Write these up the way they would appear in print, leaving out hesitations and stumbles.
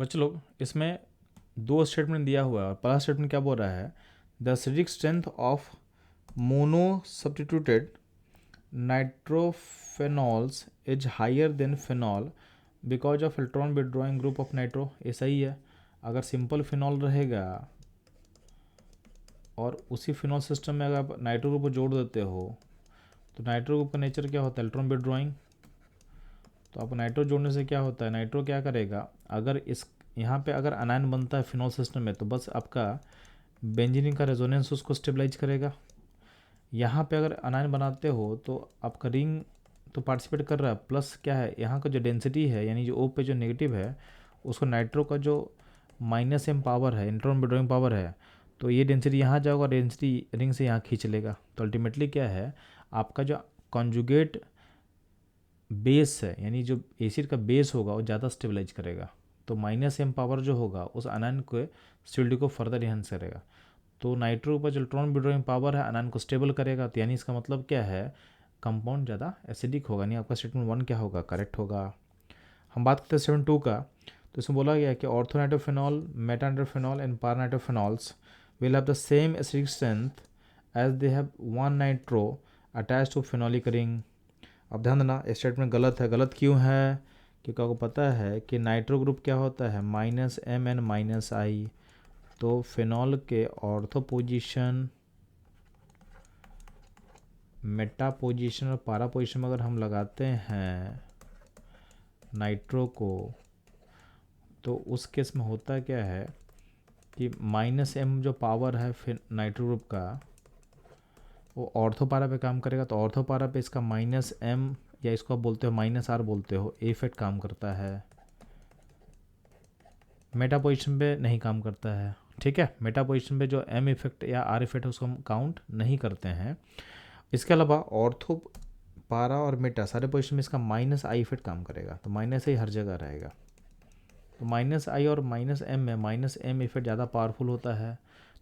बच्चे लोग इसमें दो स्टेटमेंट दिया हुआ है और पहला स्टेटमेंट क्या बोल रहा है, the acidic strength of mono substituted nitrophenols is higher than phenol because of electron withdrawing group of nitro. ये सही है। अगर सिंपल फिनॉल रहेगा और उसी फिनॉल सिस्टम में अगर आप नाइट्रो ग्रुप को जोड़ देते हो तो नाइट्रो ग्रुप का नेचर क्या होता है, इलेक्ट्रॉन विड्रॉइंग। तो आप नाइट्रो जोड़ने से क्या होता है, नाइट्रो क्या करेगा, अगर इस यहाँ पे अगर अनायन बनता है फिनॉल सिस्टम में तो बस आपका बेंजीन का रेजोनेंस उसको स्टेबलाइज करेगा। यहाँ पे अगर अनायन बनाते हो तो आपका रिंग तो पार्टिसिपेट कर रहा है, प्लस क्या है यहाँ का जो डेंसिटी है यानी जो ओ पे जो नेगेटिव है उसको नाइट्रो का जो -m पावर है, इलेक्ट्रॉन विड्रॉइंग पावर है, तो ये डेंसिटी यहाँ जाएगा, डेंसिटी रिंग से यहाँ खींच लेगा। तो अल्टीमेटली क्या है, आपका जो कॉन्जुगेट बेस है यानी जो एसिड का बेस होगा वो ज़्यादा स्टेबलाइज करेगा। तो -m पावर जो होगा उस अनायन के स्टेबिलिटी को फर्दर इनहेंस करेगा। तो नाइट्रो पर जो इलेक्ट्रॉन विड्रॉइंग पावर है अनायन को स्टेबल करेगा। तो यानी इसका मतलब क्या है, कंपाउंड ज़्यादा एसिडिक होगा। यानी आपका स्टेटमेंट 1 क्या होगा, करेक्ट होगा। हम बात करते हैं स्टेटमेंट 2 का। तो इसमें बोला गया कि ऑर्थोनाइट्रोफेनॉल, मेटानाइट्रोफेनॉल and पारानाइट्रोफेनॉल्स will have the same acidic strength as they have one nitro attached to phenolic ring। अब ध्यान देना, स्टेटमेंट गलत है। गलत क्यों है, क्योंकि आपको पता है कि नाइट्रो ग्रुप क्या होता है, -Mn -I। तो फिनॉल के ऑर्थो पोजीशन, मेटा पोजीशन और पारा पोजीशन में अगर हम लगाते हैं नाइट्रो को तो उस केस में होता क्या है कि -m जो पावर है फिर नाइट्रो ग्रुप का वो ऑर्थो पारा पे काम करेगा। तो ऑर्थो पारा पे इसका -m या इसको आप बोलते हो -r बोलते हो, इफेक्ट काम करता है, मेटा पोजीशन पे नहीं काम करता है। ठीक है, मेटा पोजीशन पे जो m इफेक्ट या r इफेक्ट है उसको हम काउंट नहीं करते हैं। इसके अलावा ऑर्थो पारा और मेटा सारे पोजीशन में इसका -i इफेक्ट काम करेगा। तो -i हर जगह रहेगा। तो -i और -m में -m इफेक्ट ज़्यादा पावरफुल होता है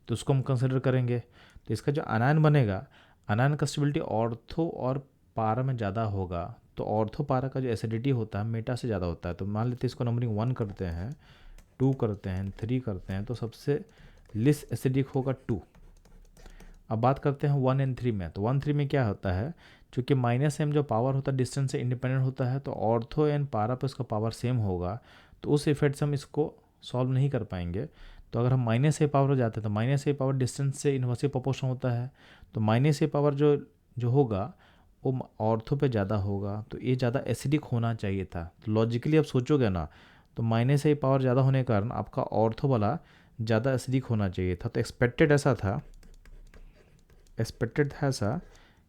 तो उसको हम कंसिडर करेंगे। तो इसका जो अनायन बनेगा, अनायन का स्टेबिलिटी ऑर्थो और पारा में ज़्यादा होगा। तो ऑर्थो पारा का जो एसिडिटी होता है मेटा से ज़्यादा होता है। तो मान लेते हैं इसको नंबरिंग 1 करते हैं, 2 करते हैं, 3 करते हैं, तो सबसे लिस्ट एसिडिक होगा 2। अब बात करते हैं 1 एंड 3 में। तो 1 3 में क्या होता है, चूँकि -m जो पावर होता है डिस्टेंस से इंडिपेंडेंट होता है तो ऑर्थो एंड पारा पे उसका पावर सेम होगा। तो उस इफेक्ट से हम इसको सॉल्व नहीं कर पाएंगे। तो अगर हम -a पावर हो जाते हैं तो -a पावर डिस्टेंस से इन्वर्सली प्रोपोर्शनल होता है। तो -a पावर जो जो होगा वो ऑर्थो पे ज़्यादा होगा। तो ये ज़्यादा एसिडिक होना चाहिए था। तो लॉजिकली आप सोचोगे ना तो -a पावर ज़्यादा होने के कारण आपका ऑर्थो वाला ज़्यादा एसिडिक होना चाहिए था। तो एक्सपेक्टेड था ऐसा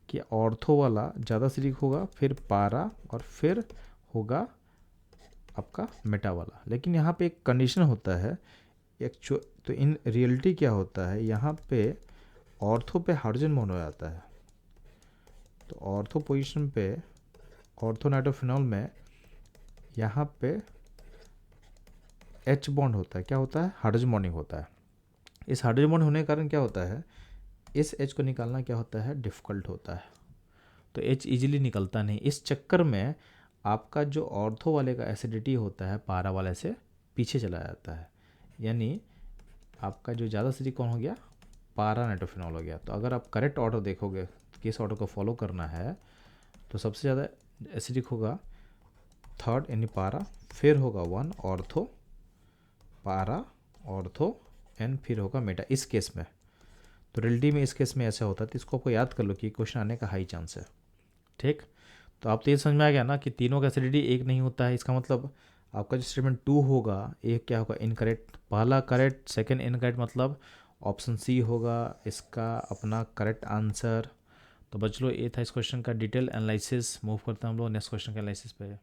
कि ऑर्थो वाला ज़्यादा एसिडिक होगा, फिर पारा और फिर होगा आपका मेटा वाला। लेकिन यहाँ पे एक कंडीशन होता है एक्चुअल, तो इन रियलिटी क्या होता है, यहाँ पे ऑर्थो पे हाइड्रोजन बॉन्ड हो जाता है। तो ऑर्थो पोजीशन पे ऑर्थो नाइट्रोफिनॉल में यहाँ पे H बॉन्ड होता है। क्या होता है, हाइड्रोजन बॉन्डिंग होता है। इस हाइड्रोजन बॉन्ड होने के कारण क्या होता है, इस H को निकालना क्या होता है, डिफ़िकल्ट होता है। तो H इजीली निकलता नहीं। इस चक्कर में आपका जो ऑर्थो वाले का एसिडिटी होता है पारा वाले से पीछे चला जाता है। यानी आपका जो ज़्यादा एसिडिक कौन हो गया, पारा नाइट्रोफिनॉल हो गया। तो अगर आप करेक्ट ऑर्डर देखोगे, किस ऑर्डर को फॉलो करना है, तो सबसे ज़्यादा एसिडिक होगा 3rd यानी पारा, फिर होगा 1 ऑर्थो, पारा, ऑर्थो एंड फिर होगा मेटा इस केस में। तो रियलिटी में इस केस में ऐसा होता है। तो इसको आपको याद कर लो कि क्वेश्चन आने का हाई चांस है। ठीक, तो आप तो ये समझ में आ गया ना कि तीनों का एसिडिटी एक नहीं होता है। इसका मतलब आपका जो स्टेटमेंट 2 होगा एक क्या होगा, इनकरेक्ट। पहला करेक्ट, सेकंड इनकरेक्ट, मतलब ऑप्शन सी होगा इसका अपना करेक्ट आंसर। तो बच लो, ये था इस क्वेश्चन का डिटेल एनालिसिस। मूव करते हैं हम लोग नेक्स्ट क्वेश्चन के एनालिसिस पे।